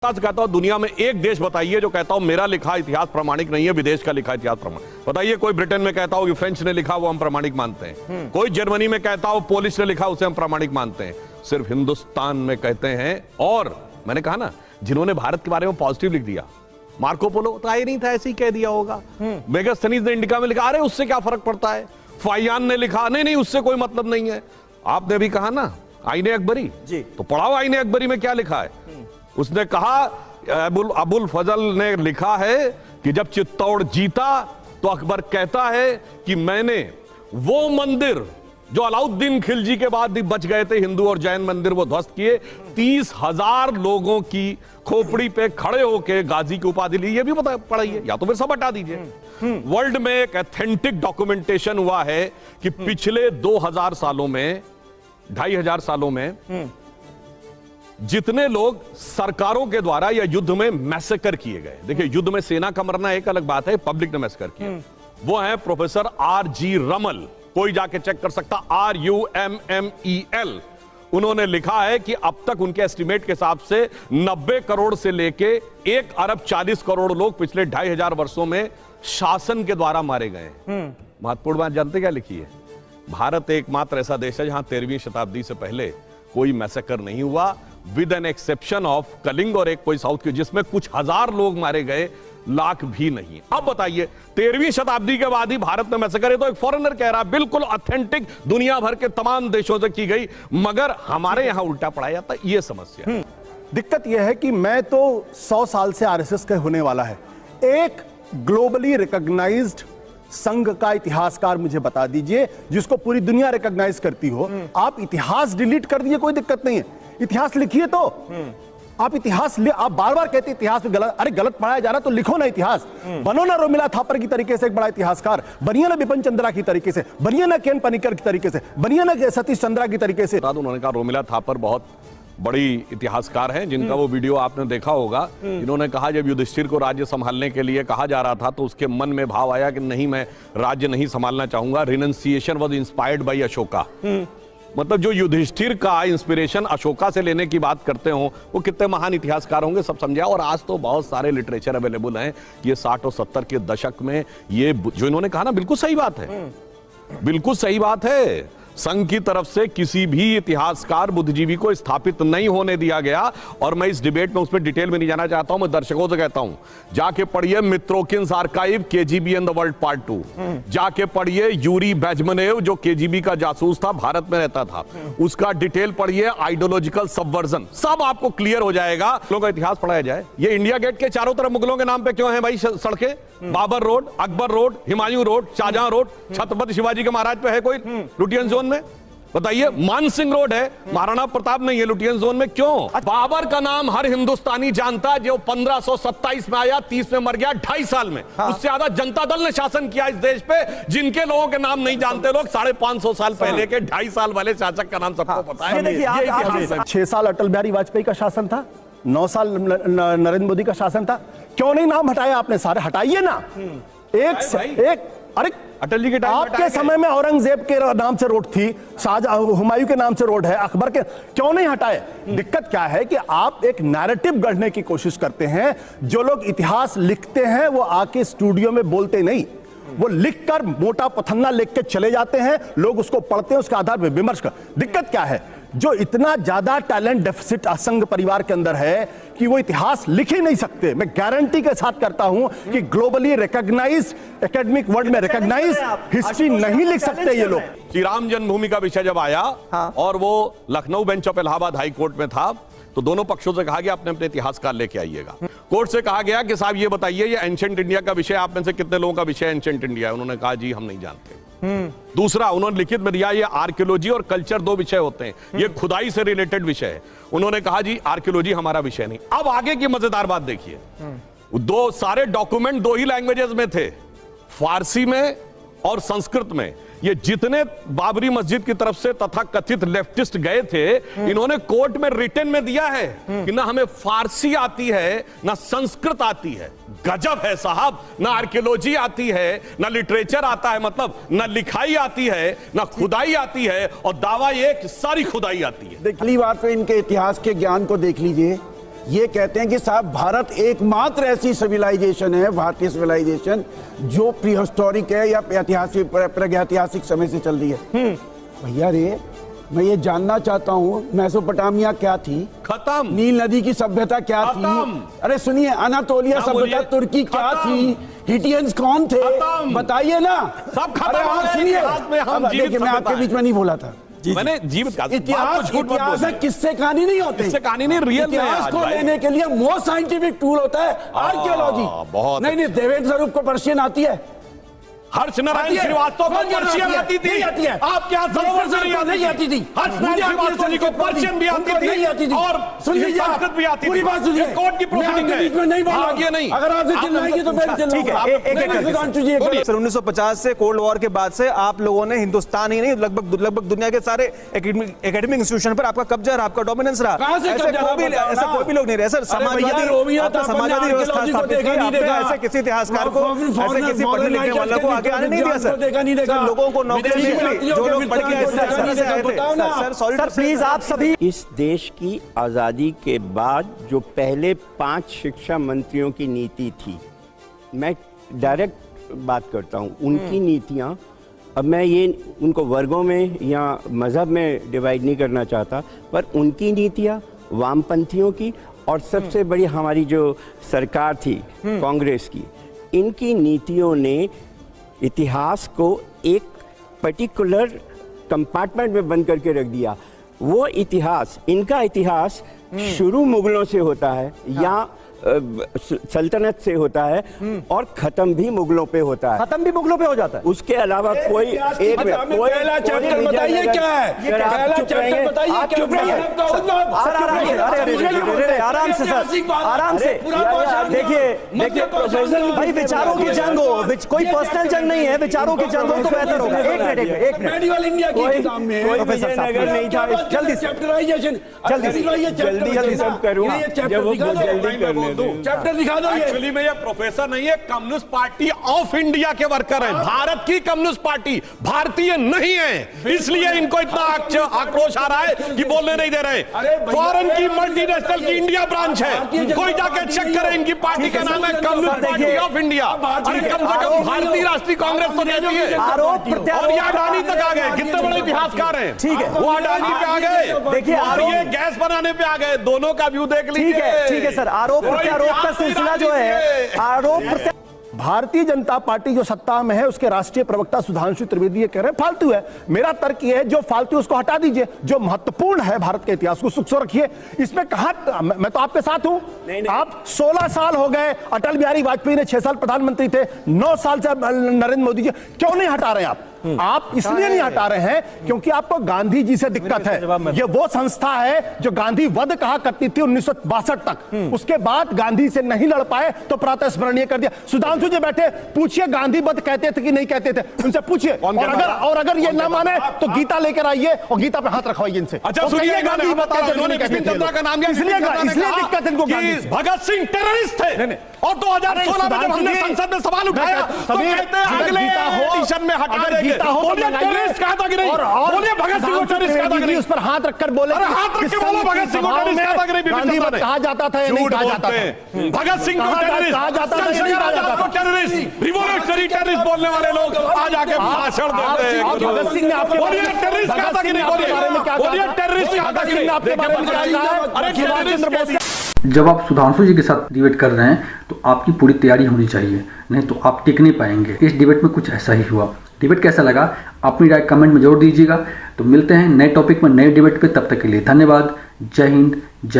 कहता हूं दुनिया में एक देश बताइए जो कहता हूं मेरा लिखा इतिहास प्रमाणिक नहीं है, विदेश का लिखा इतिहास प्रमाणिक। बताइए कोई ब्रिटेन में कहता हो कि फ्रेंच ने लिखा वो हम प्रमाणिक मानते हैं, कोई जर्मनी में कहता हो पोलिश ने लिखा उसे हम प्रमाणिक मानते हैं, सिर्फ हिंदुस्तान में कहते हैं। और मैंने कहा ना, जिन्होंने भारत के बारे में पॉजिटिव लिख दिया, मार्को पोलो तो आए नहीं था, ऐसे ही कह दिया होगा। मेगास्थनीज ने इंडिका में लिखा, अरे उससे क्या फर्क पड़ता है। फाइयान ने लिखा, नहीं उससे कोई मतलब नहीं है। आपने भी कहा ना आईने अकबरी जी, तो पढ़ाओ आईने अकबरी में क्या लिखा है। उसने कहा अबुल फजल ने लिखा है कि जब चित्तौड़ जीता तो अकबर कहता है कि मैंने वो मंदिर जो अलाउद्दीन खिलजी के बाद भी बच गए थे, हिंदू और जैन मंदिर, वो ध्वस्त किए, 30,000 लोगों की खोपड़ी पे खड़े होकर गाजी की उपाधि ली। ये भी पढ़ाइए या तो फिर सब हटा दीजिए। वर्ल्ड में एक ऑथेंटिक डॉक्यूमेंटेशन हुआ है कि पिछले 2000 सालों में, 2500 सालों में जितने लोग सरकारों के द्वारा या युद्ध में मैसेकर किए गए। देखिए, युद्ध में सेना का मरना एक अलग बात है, पब्लिक ने मैसेकर किया। वो है प्रोफेसर R.G. रमल, कोई जाके चेक कर सकता, RUMMEL। उन्होंने लिखा है कि अब तक उनके एस्टिमेट के हिसाब से 90 करोड़ से लेके 1 अरब 40 करोड़ लोग पिछले 2500 वर्षों में शासन के द्वारा मारे गए। महत्वपूर्ण बात जानते क्या लिखी है? भारत एकमात्र ऐसा देश है जहां 13वीं शताब्दी से पहले कोई मैसेकर नहीं हुआ, with an exception of Kalinga और एक कोई साउथ की, जिसमें कुछ हजार लोग मारे गए, लाख भी नहीं। अब बताइए 13वीं शताब्दी के बाद ही भारत में मैसेकर है, तो एक फॉरेनर कह रहा बिल्कुल ऑथेंटिक, दुनिया भर के तमाम देशों से की गई, मगर हमारे यहां उल्टा पढ़ाया जाता। यह समस्या है। दिक्कत यह है कि मैं तो 100 साल से आरएसएस का होने वाला है, एक ग्लोबली रिकॉग्नाइज्ड संघ का इतिहासकार मुझे बता दीजिए जिसको पूरी दुनिया रिकॉग्नाइज करती हो। आप इतिहास डिलीट कर दिए, कोई दिक्कत नहीं है, इतिहास लिखिए। तो आप इतिहास आप बार बार कहते इतिहास में गलत, अरे गलत पढ़ाया जा रहा तो लिखो ना इतिहास। बनो ना रोमिला थापर की तरीके से एक बड़ा इतिहासकार, बनिए ना बिपिन चंद्रा की तरीके से, बनिए ना केन पनिकर की तरीके से, बनिए ना सतीश चंद्रा की तरीके से। उन्होंने कहा रोमिला थापर बहुत बड़ी इतिहासकार हैं, जिनका वो वीडियो आपने देखा होगा। इन्होंने कहा जब युधिष्ठिर को राज्य संभालने के लिए कहा जा रहा था तो उसके मन में भाव आया कि नहीं, मैं राज्य नहीं संभालना चाहूंगा। Renunciation was inspired by Ashoka. मतलब जो युधिष्ठिर का इंस्पिरेशन अशोका से लेने की बात करते हो, वो कितने महान इतिहासकार होंगे, सब समझा। और आज तो बहुत सारे लिटरेचर अवेलेबल हैं। ये 60 और 70 के दशक में ये जो इन्होंने कहा ना, बिल्कुल सही बात है, बिल्कुल सही बात है। संघ की तरफ से किसी भी इतिहासकार बुद्धिजीवी को स्थापित नहीं होने दिया गया। और मैं इस डिबेट में उसमें डिटेल में नहीं जाना चाहता हूं। मैं दर्शकों से कहता हूं, जाके पढ़िए Mitrokhin's archive KGB and the world part 2, जाके पढ़िए यूरी बेजमनेव जो KGB का जासूस था, भारत में रहता था, उसका डिटेल पढ़िए, आइडियोलॉजिकल सबवर्जन, सब आपको क्लियर हो जाएगा। लोगों का इतिहास पढ़ाया जाए। ये इंडिया गेट के चारों तरफ मुगलों के नाम पे क्यों है भाई सड़कें? Babar road, Akbar road, Humayun road, Shahjahan road, Chhatrapati Shivaji के महाराज पे है कोई लुटियन जोन में? बताइए। मान सिंह रोड है, महाराणा प्रताप नहीं है लुटियन जोन में, क्यों? बाबर का नाम हर हिंदुस्तानी जानता है, जो 1527 में आया, 30 में मर गया, 2.5 साल में। उससे ज्यादा जनता दल ने शासन किया इस देश पे, जिनके लोगों के नाम नहीं जानते लोग। 550 साल पहले के 2.5 साल वाले शासक का नाम सबको पता है। 6 साल अटल बिहारी वाजपेयी का शासन था, 9 साल नरेंद्र मोदी का शासन था। क्यों नहीं नाम हटाया आपने? सारे हटाइए ना। एक अरे अटल जी के टाइम आपके समय में औरंगजेब के नाम से रोड थी, हुमायूं के नाम से रोड है, अकबर के, क्यों नहीं हटाए? दिक्कत क्या है कि आप एक नैरेटिव गढ़ने की कोशिश करते हैं। जो लोग इतिहास लिखते हैं वो आके स्टूडियो में बोलते नहीं, वो लिखकर मोटा पथन्ना लिख के चले जाते हैं, लोग उसको पढ़ते हैं, उसके आधार पर विमर्श कर। दिक्कत क्या है? जो इतना ज्यादा टैलेंट डेफिसिट असंघ परिवार के अंदर है कि वो इतिहास लिख ही नहीं सकते। मैं गारंटी के साथ करता हूं कि ग्लोबली रिकॉग्नाइज, एकेडमिक वर्ल्ड में रिकॉग्नाइज हिस्ट्री नहीं लिख सकते ये लोग। श्री राम जन्मभूमि का विषय जब आया और वो Lucknow bench of Allahabad high court में था, तो दोनों पक्षों से कहा गया अपने अपने इतिहासकार लेके आइएगा। कोर्ट से कहा गया कि साहब ये बताइए, ये एंशिएंट इंडिया का विषय आप में से कितने लोगों का विषय एंशिएंट इंडिया है? उन्होंने कहा जी हम नहीं जानते। दूसरा, उन्होंने लिखित में दिया ये आर्कियोलॉजी और कल्चर 2 विषय होते हैं, ये खुदाई से रिलेटेड विषय है। उन्होंने कहा जी आर्कियोलॉजी हमारा विषय नहीं। अब आगे की मजेदार बात देखिए, सारे डॉक्यूमेंट 2 ही लैंग्वेजेस में थे, फारसी में और संस्कृत में। ये जितने बाबरी मस्जिद की तरफ से तथा कथित लेफ्टिस्ट गए थे, इन्होंने कोर्ट में रिटन में दिया है कि ना हमें फारसी आती है ना संस्कृत आती है। गजब है साहब, ना आर्कियोलॉजी आती है ना लिटरेचर आता है, मतलब ना लिखाई आती है ना खुदाई आती है, और दावा ये कि सारी खुदाई आती है। पहली बात तो इनके इतिहास के ज्ञान को देख लीजिए। ये कहते हैं कि साहब भारत एकमात्र ऐसी सिविलाइजेशन है, भारतीय सिविलाइजेशन, जो प्रीहिस्टोरिक है या ऐतिहासिक प्रागैतिहासिक समय से चल रही है। भैया रे, मैं ये जानना चाहता हूँ मेसोपोटामिया क्या थी, खत्म। नील नदी की सभ्यता क्या थी, अरे सुनिए, अनातोलिया सभ्यता तुर्की क्या थी, हिटियंस कौन थे, बताइए ना। सब खत्म। अरे आप सुनिए, देखिए मैं आपके बीच में नहीं बोला था, मैंने जीवित कहा। इतिहास किससे कहानी नहीं होती, किससे कहानी नहीं, रियल में इतिहास को लेने के लिए मोस्ट साइंटिफिक टूल होता है आर्कियोलॉजी। बहुत नहीं, देवेंद्र स्वरूप को पर्शियन आती है, हर्ष नारायण श्रीवास्तव को पर्शियन आती थी, आपके यहाँ नहीं आती थी, हर्ष नारायण श्रीवास्तव जी को पर्शियन भी आती थी और संस्कृत भी आती थी। कोर्ट की प्रोसीडिंग है, अगर आपसे चिल्लाएंगे तो मैं चिल्लाऊंगा। सर 1950 से कोल्ड वॉर के बाद से आप लोगों ने हिंदुस्तान ही नहीं लगभग दुनिया के सारे एकेडमिक इंस्टीट्यूशन पर आपका कब्जा और आपका डोमिनेंस रहा। ऐसा कोई भी लोग नहीं रहे सर। समाजवादी व्यवस्था स्थापित की आपने, ऐसे किसी इतिहासकार को, ऐसे किसी पढ़ने लिखने वाले को आगे आने नहीं दिया सर। लोगों को नौकरी नहीं मिली जो लोग पढ़ के आए थे। सर प्लीज, आप सभी, इस देश की आजादी के बाद जो पहले 5 शिक्षा मंत्रियों की नीति थी, मैं डायरेक्ट बात करता हूं, उनकी नीतियां, अब मैं ये उनको वर्गों में या मजहब में डिवाइड नहीं करना चाहता, पर उनकी नीतियां वामपंथियों की और सबसे बड़ी हमारी जो सरकार थी कांग्रेस की, इनकी नीतियों ने इतिहास को एक पर्टिकुलर कंपार्टमेंट में बंद करके रख दिया। वो इतिहास, इनका इतिहास शुरू मुगलों से होता है या सल्तनत से होता है और खत्म भी मुगलों पे होता है। खत्म भी मुगलों पे हो जाता है। उसके अलावा कोई एक पहला चैप्टर बताइए क्या है, पहला चैप्टर बताइए। आप चुप रहिए सर, आराम से सर, आराम से। देखिए भाई, विचारों की जंग हो, कोई पर्सनल जंग नहीं है, विचारों की जंग हो तो बेहतर होगा। एक मिनट मेडिवल इंडिया की किताब में विजयनगर नहीं था, जल्दी सब करूंगा जब वो जल्दी करने चैप्टर दिखा दो। एक्चुअली में ये प्रोफेसर नहीं है, कम्युनिस्ट पार्टी ऑफ इंडिया के वर्कर हैं। भारत की कम्युनिस्ट पार्टी, भारतीय नहीं है, इसलिए इनको इतना आक्रोश आ रहा है कि बोलने नहीं दे रहे। फॉरेन की मल्टीनेशनल की इंडिया ब्रांच है, कोई जाके चेक करे, इनकी पार्टी का नाम है कम्युनिस्ट पार्टी ऑफ इंडिया। अरे कम से कम भारतीय राष्ट्रीय कांग्रेस तो देती है। और ये अडानी तक आ गए, कितने बड़े इतिहासकार हैं, ठीक है, वो अडानी पे आ गए, देखिए, और ये गैस बनाने पे आ गए। दोनों का व्यू देख लीजिए। ठीक है सर, आरोप का सिलसिला जो है, आरोप। भारतीय जनता पार्टी जो सत्ता में है, उसके राष्ट्रीय प्रवक्ता सुधांशु त्रिवेदी ये कह रहे हैं फालतू है। मेरा तर्क ये है, जो फालतू उसको हटा दीजिए, जो महत्वपूर्ण है भारत के इतिहास को सुख रखिए। इसमें कहा, मैं तो आपके साथ हूं। आप 16 साल हो गए, अटल बिहारी वाजपेयी ने 6 साल प्रधानमंत्री थे, 9 साल से नरेंद्र मोदी जी, क्यों नहीं हटा रहे आप इसलिए नहीं हटा रहे हैं क्योंकि आपको गांधी जी से दिक्कत है। ये वो संस्था है जो गांधी वध कहा करती थी 1962 तक, उसके बाद गांधी से नहीं लड़ पाए तो प्रातः स्मरणीय कर दिया। सुधांशु जी बैठे, पूछिए गांधी वध कहते थे कि नहीं कहते थे, उनसे पूछिए। और अगर ये ना माने तो गीता लेकर आइए और गीता पे हाथ रखवाइए इनसे। अच्छा सुनिए, गांधी बताते का नाम इसलिए दिक्कत इनको भगत सिंह टेररिस्ट थे, और 2016 में जब हमने संसद में सवाल उठाया तो कहते हैं अगले एडिशन में हटा देंगे। बोलिए टेररिस्ट कहा था कि नहीं, बोलिए भगत सिंह को टेररिस्ट कहा था कि नहीं, उस पर हाथ रखकर बोले, अरे हाथ रख के बोलो भगत सिंह को टेररिस्ट कहा था कि नहीं, गांधी वध कहा जाता था या नहीं कहा जाता था? भगत सिंह को टेररिस्ट कहा जाता था या नहीं कहा जाता था? टेररिस्ट, रिवॉल्यूशनरी टेररिस्ट बोलने वाले लोग आज आके भाषण देते हैं। भगत सिंह ने आपके बोलिए टेररिस्ट कहा था कि नहीं, बोलिए टेररिस्ट कहा था कि नहीं, आपके बारे में क्या कहा है? अरे टेररिस्ट। जब आप सुधांशु जी के साथ डिबेट कर रहे हैं तो आपकी पूरी तैयारी होनी चाहिए, नहीं तो आप टिक नहीं पाएंगे। इस डिबेट में कुछ ऐसा ही हुआ। डिबेट कैसा लगा अपनी राय कमेंट में जरूर दीजिएगा। तो मिलते हैं नए टॉपिक में, नए डिबेट पे। तब तक के लिए धन्यवाद। जय हिंद, जय